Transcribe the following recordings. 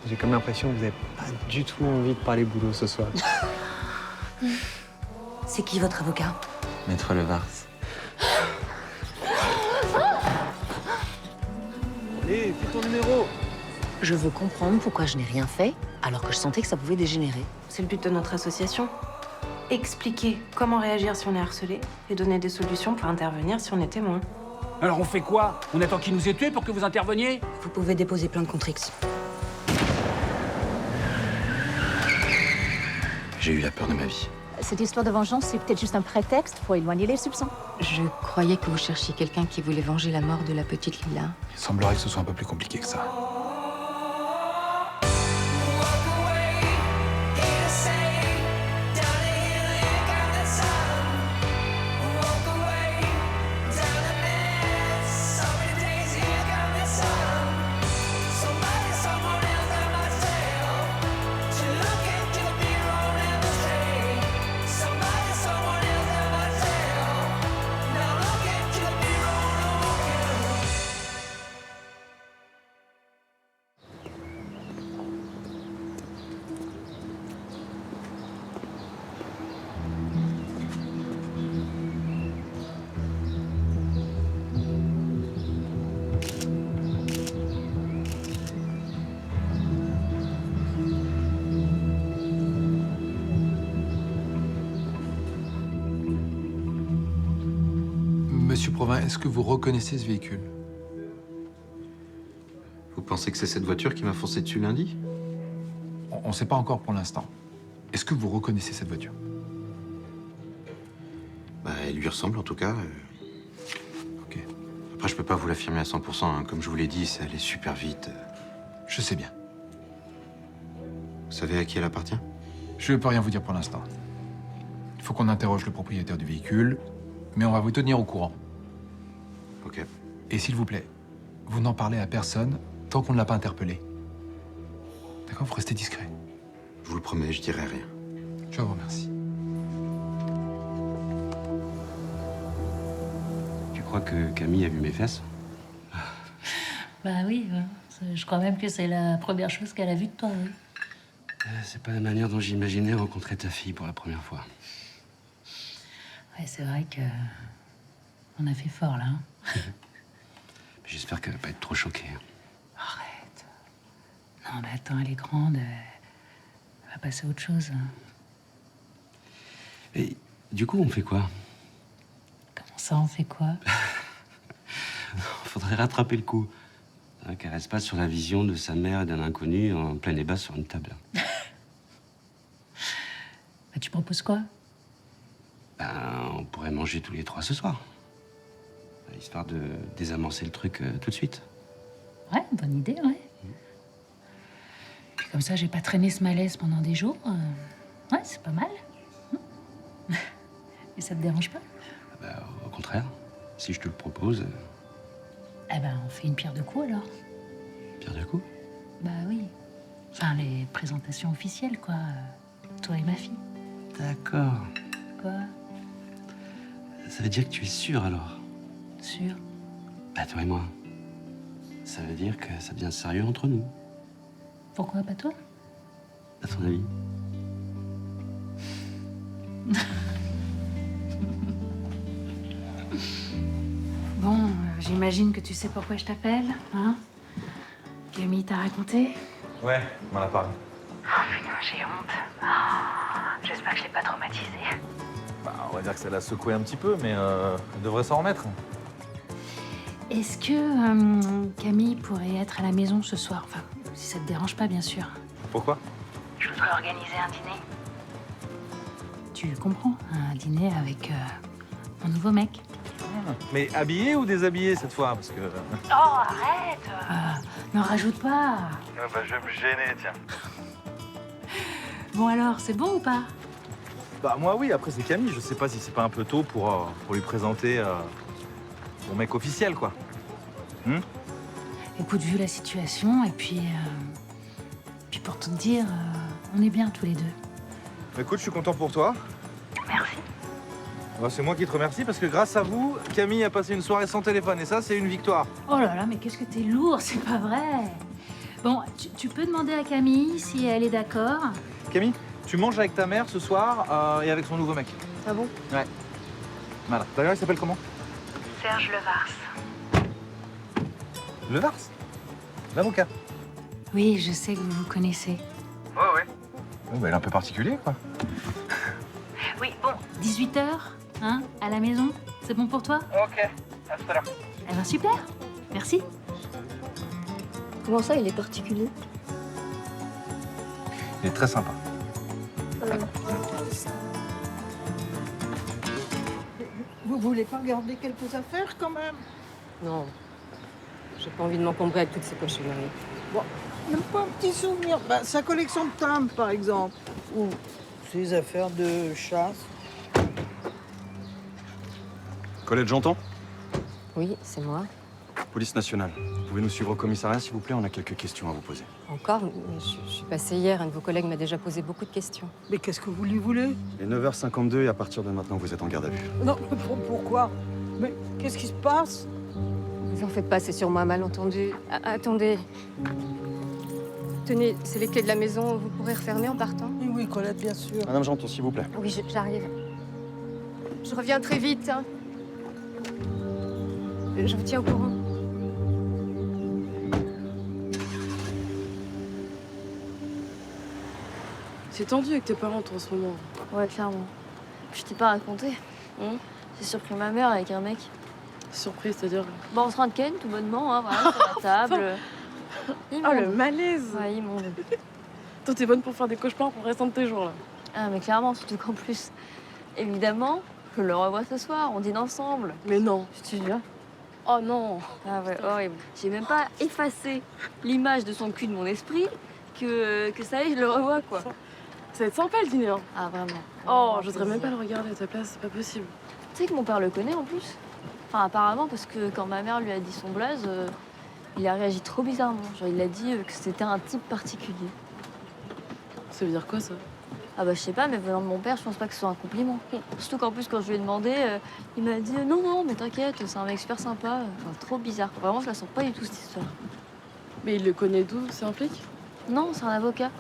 J'ai comme l'impression que vous n'avez pas du tout envie de parler boulot ce soir. C'est qui votre avocat? Maître Levars. Allez, fais ton numéro. Je veux comprendre pourquoi je n'ai rien fait, alors que je sentais que ça pouvait dégénérer. C'est le but de notre association. Expliquer comment réagir si on est harcelé et donner des solutions pour intervenir si on est témoin. Alors on fait quoi? On attend qu'il nous ait tués pour que vous interveniez? Vous pouvez déposer plainte contre X. J'ai eu la peur de ma vie. Cette histoire de vengeance, c'est peut-être juste un prétexte pour éloigner les soupçons. Je croyais que vous cherchiez quelqu'un qui voulait venger la mort de la petite Lila. Il semblerait que ce soit un peu plus compliqué que ça. Monsieur Provin, est-ce que vous reconnaissez ce véhicule? Vous pensez que c'est cette voiture qui m'a foncé dessus lundi? On ne sait pas encore pour l'instant. Est-ce que vous reconnaissez cette voiture? Bah, elle lui ressemble en tout cas. Ok, Après, je peux pas vous l'affirmer à 100%. Hein. Comme je vous l'ai dit, ça allait super vite. je sais bien. Vous savez à qui elle appartient? Je ne peux rien vous dire pour l'instant. Il faut qu'on interroge le propriétaire du véhicule, mais on va vous tenir au courant. Ok. Et s'il vous plaît, vous n'en parlez à personne tant qu'on ne l'a pas interpellé. D'accord? Vous restez discret. Je vous le promets, je dirai rien. Je vous remercie. Tu crois que Camille a vu mes fesses? Bah oui, je crois même que c'est la première chose qu'elle a vue de toi, oui. C'est pas la manière dont j'imaginais rencontrer ta fille pour la première fois. Ouais, c'est vrai que... on a fait fort, là. Hein. J'espère qu'elle va pas être trop choquée. Arrête. Non, mais attends, elle est grande. Elle va passer à autre chose. Hein. Et du coup, on fait quoi? Comment ça, on fait quoi? Faudrait rattraper le coup. Hein, qu'elle reste pas sur la vision de sa mère et d'un inconnu en plein débat sur une table. Bah, tu proposes quoi? Ben, on pourrait manger tous les trois ce soir. Histoire de désamorcer le truc tout de suite. Ouais, bonne idée, ouais. Puis comme ça, j'ai pas traîné ce malaise pendant des jours. Ouais, c'est pas mal. Et ça te dérange pas? Ben, au contraire, si je te le propose... Eh ben, on fait une pierre de coups, alors. Pierre de coups? Bah oui. Enfin, les présentations officielles, quoi. Toi et ma fille. D'accord. Quoi? Ça veut dire que tu es sûr, alors? Sûr? Bah, toi et moi. Ça veut dire que ça devient sérieux entre nous. Pourquoi pas toi? À ton avis? Bon, j'imagine que tu sais pourquoi je t'appelle, hein? Camille t'a raconté? Ouais, m'en a parlé. Oh putain, j'ai honte. J'espère que je l'ai pas traumatisée. Bah, on va dire que ça l'a secoué un petit peu, mais elle devrait s'en remettre. Est-ce que Camille pourrait être à la maison ce soir? Enfin, si ça te dérange pas, bien sûr. Pourquoi? Je voudrais organiser un dîner. Tu comprends? Un dîner avec mon nouveau mec. Mais habillé ou déshabillé cette fois? Parce que... Oh, arrête! N'en rajoute pas. bah, je vais me gêner, tiens. Bon alors, c'est bon ou pas? Bah moi oui, après c'est Camille, je sais pas si c'est pas un peu tôt pour lui présenter mon mec officiel, quoi. Écoute, vu la situation, et puis pour tout te dire, on est bien tous les deux. Écoute, je suis content pour toi. Merci. Bah, c'est moi qui te remercie parce que grâce à vous, Camille a passé une soirée sans téléphone et ça, c'est une victoire. Oh là là, mais qu'est-ce que t'es lourd, c'est pas vrai. Bon, tu peux demander à Camille si elle est d'accord. Camille, tu manges avec ta mère ce soir et avec son nouveau mec. Ah bon? Ouais. Voilà. D'ailleurs, il s'appelle comment? Serge Levars. Levars? L'avocat. Oui, je sais que vous vous connaissez. Ouais. Oh, bah, il est un peu particulier, quoi. Oui, bon. 18h, hein, à la maison. C'est bon pour toi? Ok, à tout à l'heure. Eh ben super. Merci. Comment ça, il est particulier? Il est très sympa. Vous voulez pas garder quelques affaires quand même? Non. J'ai pas envie de m'encombrer avec toutes ces cochonneries. Bon, même pas un petit souvenir. Bah, sa collection de timbres, par exemple. Ou ses affaires de chasse. Colette, j'entends. Oui, c'est moi. Police nationale. Vous pouvez nous suivre au commissariat, s'il vous plaît? On a quelques questions à vous poser. Encore? Mais je suis passée hier, un de vos collègues m'a déjà posé beaucoup de questions. Mais qu'est-ce que vous lui voulez? Il est 9h52 et à partir de maintenant, vous êtes en garde à vue. Non, mais pourquoi? Mais qu'est-ce qui se passe? Vous en faites pas, c'est sur moi, malentendu. Attendez. Tenez, c'est les clés de la maison, vous pourrez refermer en partant? Oui, oui, Colette, bien sûr. Madame Janton, s'il vous plaît. Oui, j'arrive. Je reviens très vite, hein. Je vous tiens au courant. C'est tendu avec tes parents, toi, en ce moment. Ouais, clairement. Je t'ai pas raconté. J'ai surpris ma mère avec un mec. Surprise, c'est-à-dire? Bon, on se rend ken, tout bonnement, hein, voilà, sur la table. Oh, le malaise! Ouais, immonde. Toi, t'es bonne pour faire des cauchemars pour le restant de tes jours, là. Ah, mais clairement, surtout qu'en plus, évidemment, je le revois ce soir, on dîne ensemble. Mais non. Je te jure. Oh non! Ah ouais, horrible. J'ai même pas effacé l'image de son cul de mon esprit que ça y est, je le revois, quoi. Ça va être sympa, le dîner, hein. Ah, vraiment. Oh, j'oserais même pas le regarder à ta place, c'est pas possible. Tu sais que mon père le connaît, en plus. Enfin, apparemment, parce que quand ma mère lui a dit son blaze, il a réagi trop bizarrement. Genre, il a dit que c'était un type particulier. Ça veut dire quoi, ça? Ah bah, je sais pas, mais venant de mon père, je pense pas que ce soit un compliment. Surtout qu'en plus, quand je lui ai demandé, il m'a dit non, non, mais t'inquiète, c'est un mec super sympa. Enfin, trop bizarre. Vraiment, je la sens pas du tout, cette histoire. Mais il le connaît d'où? C'est un flic? Non, c'est un avocat.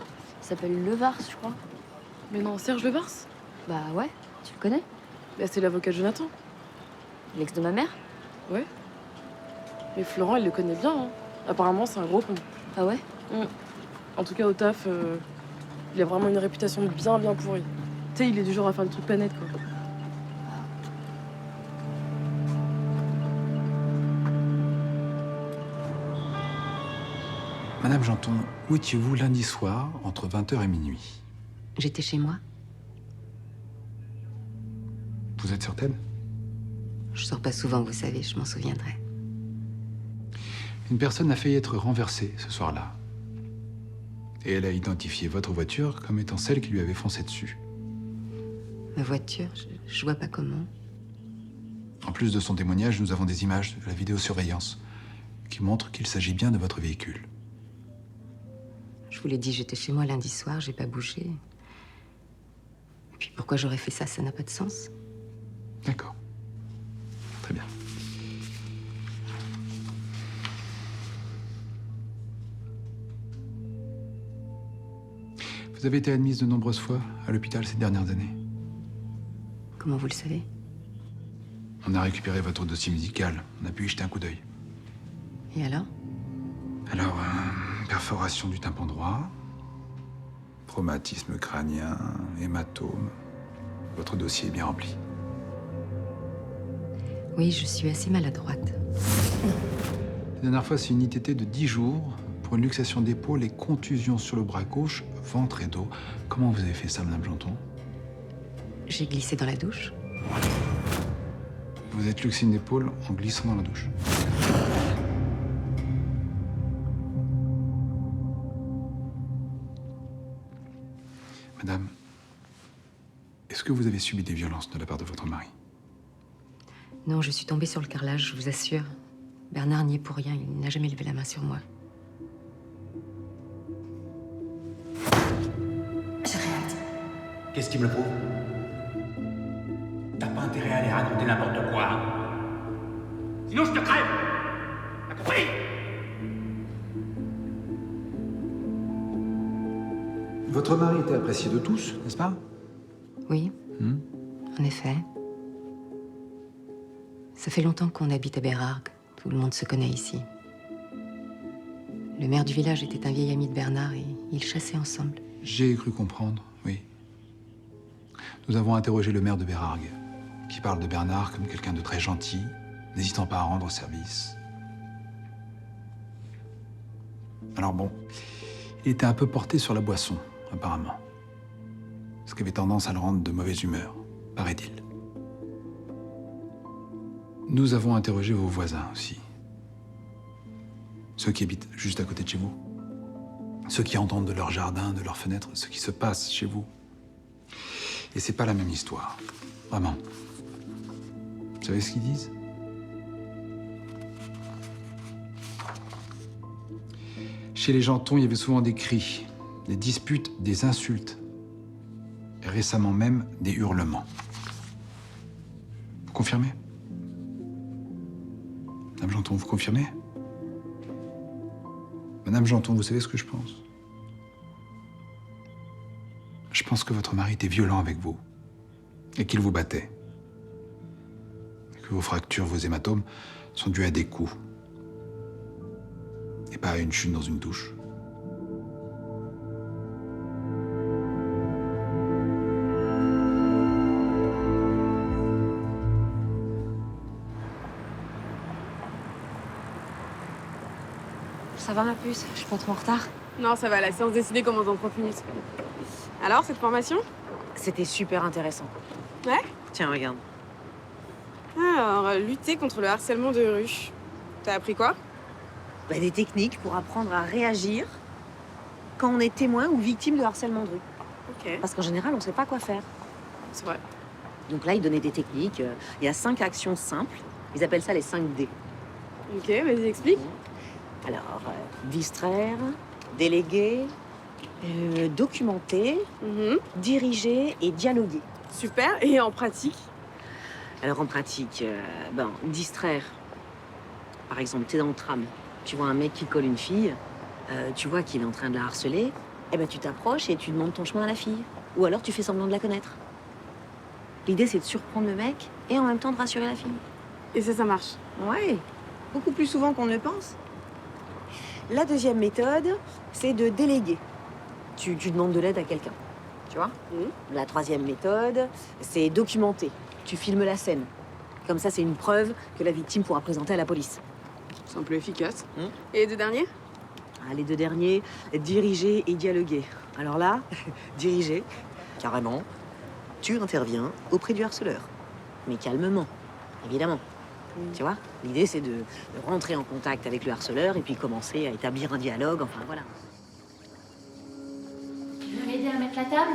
Il s'appelle Levars, je crois. Mais non, Serge Levars? Bah ouais, tu le connais? Bah, c'est l'avocat de Jonathan. L'ex de ma mère? Ouais. Mais Florent, il le connaît bien, hein. Apparemment, c'est un gros con. Ah ouais? En tout cas, au taf, il a vraiment une réputation de bien pourrie. Tu sais, il est du genre à faire des trucs pas nets, quoi. Madame Janton, où étiez-vous lundi soir, entre 20h et minuit? J'étais chez moi. Vous êtes certaine? Je sors pas souvent, vous savez, je m'en souviendrai. Une personne a failli être renversée ce soir-là. Et elle a identifié votre voiture comme étant celle qui lui avait foncé dessus. Ma voiture, je vois pas comment. En plus de son témoignage, nous avons des images de la vidéosurveillance qui montrent qu'il s'agit bien de votre véhicule. Je vous l'ai dit, j'étais chez moi lundi soir, j'ai pas bougé. Et puis pourquoi j'aurais fait ça? Ça n'a pas de sens. D'accord. Très bien. Vous avez été admise de nombreuses fois à l'hôpital ces dernières années. Comment vous le savez? On a récupéré votre dossier médical. On a pu y jeter un coup d'œil. Et alors? Alors, perforation du tympan droit, traumatisme crânien, hématome. Votre dossier est bien rempli. Oui, je suis assez maladroite. La dernière fois, c'est une ITT de 10 jours pour une luxation d'épaule et contusion sur le bras gauche, ventre et dos. Comment vous avez fait ça, Madame Janton? J'ai glissé dans la douche. Vous êtes luxé une épaule en glissant dans la douche. Madame, est-ce que vous avez subi des violences de la part de votre mari? Non, je suis tombée sur le carrelage, je vous assure. Bernard n'y est pour rien, il n'a jamais levé la main sur moi. J'ai rien dit. Qu'est-ce qui me le prouve? T'as pas intérêt à aller raconter n'importe quoi, hein? Sinon je te crève! T'as compris? Votre mari était apprécié de tous, n'est-ce pas? Oui, en effet. Ça fait longtemps qu'on habite à Bérargues. Tout le monde se connaît ici. Le maire du village était un vieil ami de Bernard et ils chassaient ensemble. J'ai cru comprendre, oui. Nous avons interrogé le maire de Bérargues, qui parle de Bernard comme quelqu'un de très gentil, n'hésitant pas à rendre service. Alors bon, il était un peu porté sur la boisson, apparemment. Ce qui avait tendance à le rendre de mauvaise humeur, paraît-il. Nous avons interrogé vos voisins aussi. Ceux qui habitent juste à côté de chez vous. Ceux qui entendent de leur jardin, de leurs fenêtres, ce qui se passe chez vous. Et c'est pas la même histoire. Vraiment. Vous savez ce qu'ils disent? Chez les Jantons, il y avait souvent des cris, des disputes, des insultes. Et récemment même, des hurlements. Vous confirmez? Madame Janton, vous confirmez? Madame Janton, vous savez ce que je pense? Je pense que votre mari était violent avec vous. Et qu'il vous battait. Et que vos fractures, vos hématomes sont dus à des coups. Et pas à une chute dans une douche. Ça va ma puce? Je suis pas trop en retard? Non, ça va, la séance décidée commence dans 30 minutes. Alors, cette formation? C'était super intéressant. Ouais? Tiens, regarde. Alors, lutter contre le harcèlement de rue. T'as appris quoi? Bah, des techniques pour apprendre à réagir quand on est témoin ou victime de harcèlement de rue. Ok. Parce qu'en général, on sait pas quoi faire. C'est vrai. Donc là, ils donnaient des techniques. Il y a 5 actions simples. Ils appellent ça les 5D. Ok, vas-y, explique. Alors, distraire, déléguer, documenter, diriger et dialoguer. Super. Et en pratique? Alors en pratique, distraire. Par exemple, t'es dans le tram, tu vois un mec qui colle une fille, tu vois qu'il est en train de la harceler, eh ben tu t'approches et tu demandes ton chemin à la fille. Ou alors tu fais semblant de la connaître. L'idée, c'est de surprendre le mec et en même temps de rassurer la fille. Et ça marche? Ouais, beaucoup plus souvent qu'on ne le pense. La deuxième méthode, c'est de déléguer. Tu demandes de l'aide à quelqu'un, tu vois. La troisième méthode, c'est documenter. Tu filmes la scène. Comme ça, c'est une preuve que la victime pourra présenter à la police. Simple et efficace. Et les deux derniers? Les deux derniers, diriger et dialoguer. Alors là, diriger, carrément, tu interviens auprès du harceleur. Mais calmement, évidemment. Tu vois, l'idée, c'est de rentrer en contact avec le harceleur et puis commencer à établir un dialogue, enfin voilà. Tu veux m'aider à mettre la table?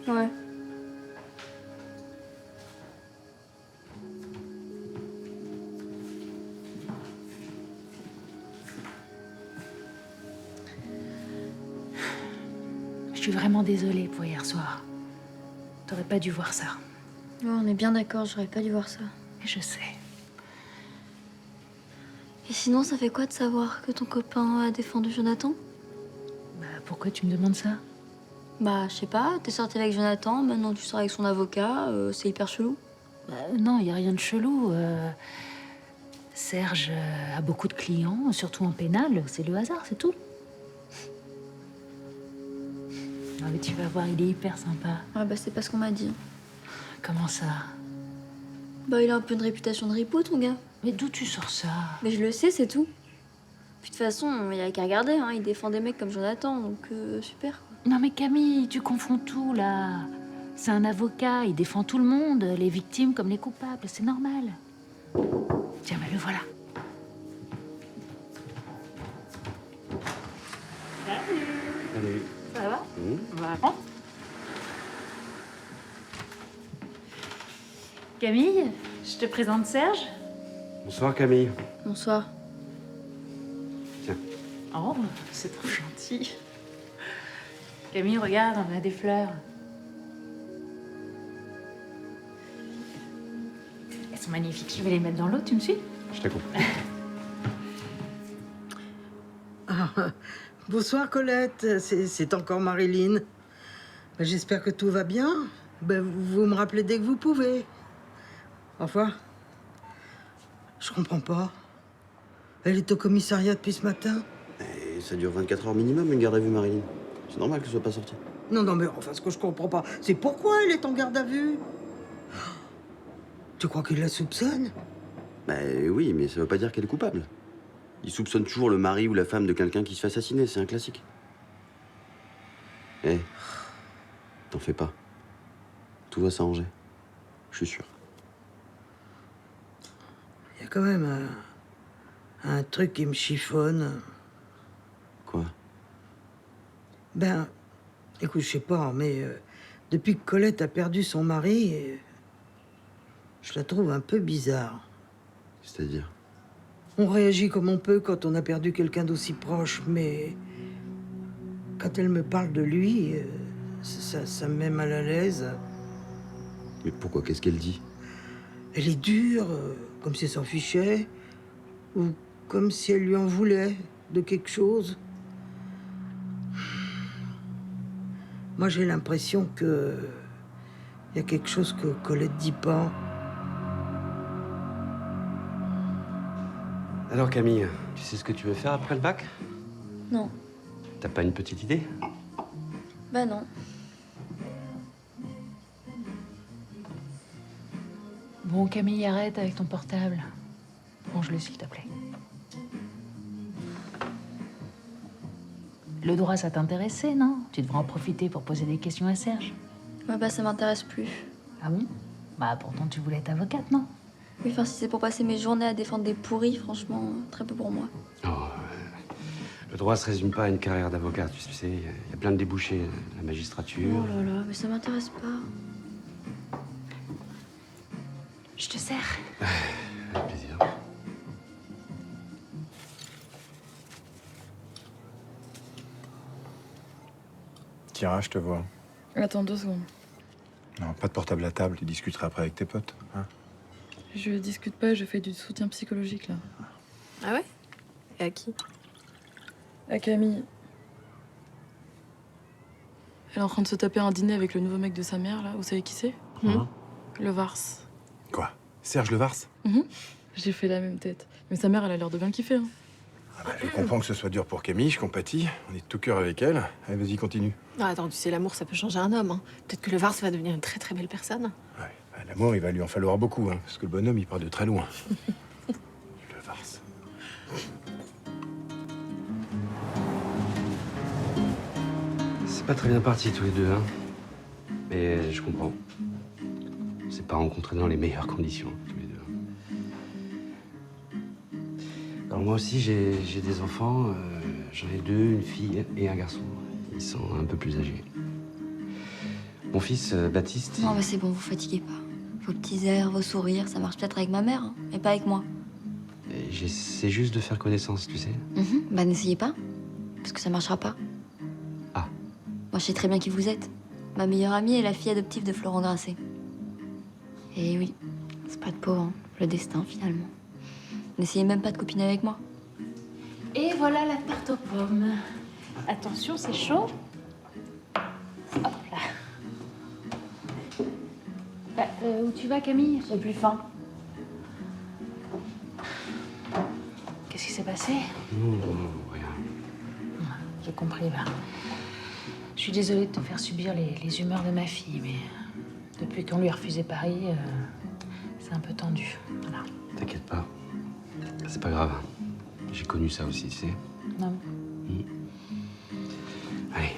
Ouais. Je suis vraiment désolée pour hier soir. T'aurais pas dû voir ça. Ouais, on est bien d'accord, j'aurais pas dû voir ça. Et je sais. Et sinon, ça fait quoi de savoir que ton copain a défendu Jonathan? Bah, pourquoi tu me demandes ça? Bah, je sais pas, t'es sortie avec Jonathan, maintenant tu sors avec son avocat, c'est hyper chelou. Bah, non, il y a rien de chelou. Serge a beaucoup de clients, surtout en pénal. C'est le hasard, c'est tout. Non, mais tu vas voir, il est hyper sympa. Ouais, bah, c'est pas ce qu'on m'a dit. Comment ça? Bah, il a un peu une réputation de ripou, ton gars. Mais d'où tu sors ça? Mais je le sais, c'est tout. Puis de toute façon, il y a qu'à regarder, hein. Il défend des mecs comme Jonathan, donc super, quoi. Non mais Camille, tu confonds tout, là. C'est un avocat, il défend tout le monde, les victimes comme les coupables, c'est normal. Tiens, bah le voilà. Salut. Ça va? On va apprendre. Camille, je te présente Serge. Bonsoir Camille. Bonsoir. Tiens. Oh, c'est trop gentil. Camille, regarde, on a des fleurs. Elles sont magnifiques, je vais les mettre dans l'eau, tu me suis? Je t'écoute. Bonsoir Colette, c'est encore Marilyn. Ben, j'espère que tout va bien. Ben, vous me rappelez dès que vous pouvez. Au revoir. Je comprends pas. Elle est au commissariat depuis ce matin. Et ça dure 24 heures minimum, une garde à vue, Marilyn. C'est normal qu'elle soit pas sortie. Non, non, mais enfin, ce que je comprends pas, c'est pourquoi elle est en garde à vue. Tu crois qu'il la soupçonne? Ben oui, mais ça veut pas dire qu'elle est coupable. Il soupçonne toujours le mari ou la femme de quelqu'un qui se fait assassiner, c'est un classique. Eh, t'en fais pas. Tout va s'arranger. Je suis sûr. Il y a quand même un truc qui me chiffonne. Quoi? Ben, écoute, je sais pas, mais depuis que Colette a perdu son mari, je la trouve un peu bizarre. C'est-à-dire? On réagit comme on peut quand on a perdu quelqu'un d'aussi proche, mais quand elle me parle de lui, ça me met mal à l'aise. Mais pourquoi? Qu'est-ce qu'elle dit? Elle est dure, comme si elle s'en fichait, ou comme si elle lui en voulait de quelque chose. Moi, j'ai l'impression que y a quelque chose que Colette dit pas. Alors Camille, tu sais ce que tu veux faire après le bac? Non. T'as pas une petite idée? Bah non. Bon, Camille, arrête avec ton portable. Range-le, s'il te plaît. Le droit, ça t'intéressait, non? Tu devrais en profiter pour poser des questions à Serge. Ouais, bah ça m'intéresse plus. Ah bon? Bah pourtant, tu voulais être avocate, non? Oui, enfin, si c'est pour passer mes journées à défendre des pourris, franchement, très peu pour moi. Oh, le droit se résume pas à une carrière d'avocat, tu sais. Il y a plein de débouchés. La magistrature. Oh là là, mais ça m'intéresse pas. Je te sers. Avec plaisir. Kira, je te vois. Attends 2 secondes. Non, pas de portable à table, tu discuteras après avec tes potes. Hein. Je discute pas, je fais du soutien psychologique là. Ah ouais? Et à qui? À Camille. Elle est en train de se taper un dîner avec le nouveau mec de sa mère là. Vous savez qui c'est? Le Vars. Quoi? Serge Levars? J'ai fait la même tête. Mais sa mère, elle a l'air de bien le kiffer. Hein. Ah bah, je comprends que ce soit dur pour Camille, je compatis. On est de tout cœur avec elle. Allez, vas-y, continue. Non, attends, tu sais, l'amour, ça peut changer un homme. Hein. Peut-être que le Vars va devenir une très très belle personne. Bah, l'amour, il va lui en falloir beaucoup, hein, parce que le bonhomme, il part de très loin. Le Vars. C'est pas très bien parti tous les deux, hein. Mais je comprends. C'est pas rencontré dans les meilleures conditions, tous les deux. Alors moi aussi, j'ai des enfants. J'en ai 2, une fille et un garçon. Ils sont un peu plus âgés. Mon fils, Baptiste... Non, mais c'est bon, vous fatiguez pas. Vos petits airs, vos sourires, ça marche peut-être avec ma mère, hein, mais pas avec moi. J'essaie juste de faire connaissance, tu sais. Bah n'essayez pas, parce que ça marchera pas. Ah. Moi, je sais très bien qui vous êtes. Ma meilleure amie est la fille adoptive de Florent Grasset. Et oui, c'est pas de peau, hein. Le destin, finalement. N'essayez même pas de copiner avec moi. Et voilà la tarte aux pommes. Attention, c'est chaud. Hop là. Bah, où tu vas, Camille? J'ai plus faim. Qu'est-ce qui s'est passé? Non, rien. J'ai compris, là. Je suis désolée de te faire subir les humeurs de ma fille, mais depuis qu'on lui a refusé Paris, c'est un peu tendu. Voilà. T'inquiète pas. C'est pas grave. J'ai connu ça aussi, tu sais. Non. Allez.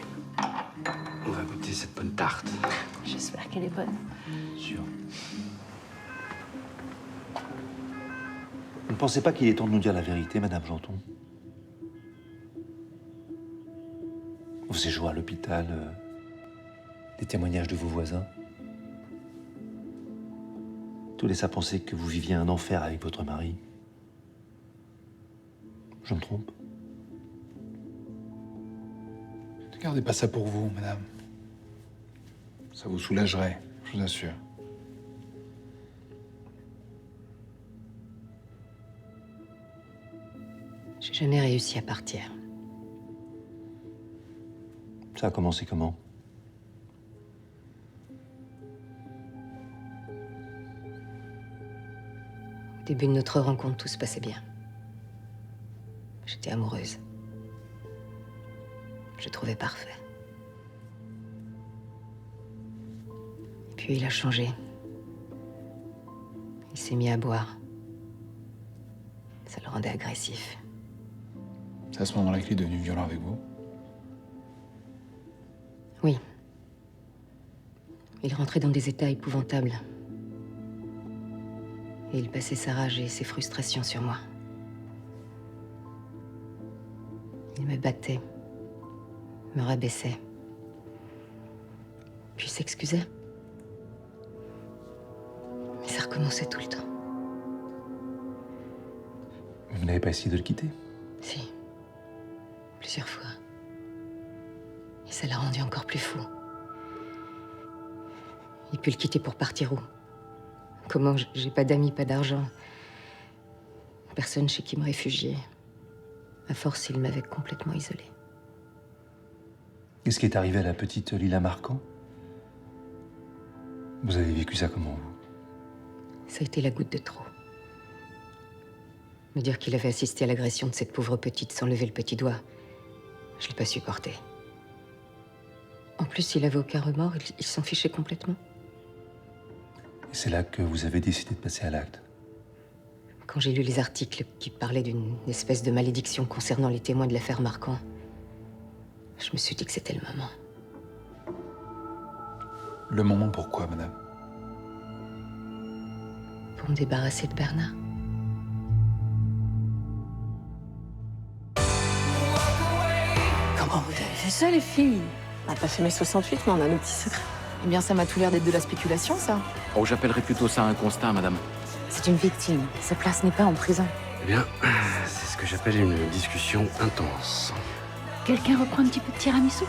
On va goûter cette bonne tarte. J'espère qu'elle est bonne. Sûr. Vous ne pensez pas qu'il est temps de nous dire la vérité, Madame Janton? Vos séjours à l'hôpital, les témoignages de vos voisins, tout laisse à penser que vous viviez un enfer avec votre mari. Je me trompe? Ne gardez pas ça pour vous, madame. Ça vous soulagerait, je vous assure. J'ai jamais réussi à partir. Ça a commencé comment? Au début de notre rencontre, tout se passait bien. J'étais amoureuse. Je le trouvais parfait. Et puis il a changé. Il s'est mis à boire. Ça le rendait agressif. C'est à ce moment-là qu'il est devenu violent avec vous? Oui. Il rentrait dans des états épouvantables. Et il passait sa rage et ses frustrations sur moi. Il me battait, me rabaissait, puis s'excusait. Mais ça recommençait tout le temps. Vous n'avez pas essayé de le quitter? Si. Plusieurs fois. Et ça l'a rendu encore plus fou. Il peut le quitter pour partir où? Comment? J'ai pas d'amis, pas d'argent. Personne chez qui me réfugier. À force, il m'avait complètement isolée. Qu'est-ce qui est arrivé à la petite Lila Marquand? Vous avez vécu ça comment, vous? Ça a été la goutte de trop. Me dire qu'il avait assisté à l'agression de cette pauvre petite sans lever le petit doigt, je l'ai pas supporté. En plus, il avait aucun remords, il s'en fichait complètement. Et c'est là que vous avez décidé de passer à l'acte. Quand j'ai lu les articles qui parlaient d'une espèce de malédiction concernant les témoins de l'affaire Marquand, je me suis dit que c'était le moment. Le moment pourquoi, madame? Pour me débarrasser de Bernard. Comment vous avez fait ça, les filles? On n'a pas fait mai 68, mais on a nos petits secrets. Eh bien, ça m'a tout l'air d'être de la spéculation, ça. Oh, j'appellerais plutôt ça un constat, madame. C'est une victime. Sa place n'est pas en prison. Eh bien, c'est ce que j'appelle une discussion intense. Quelqu'un reprend un petit peu de tiramisu?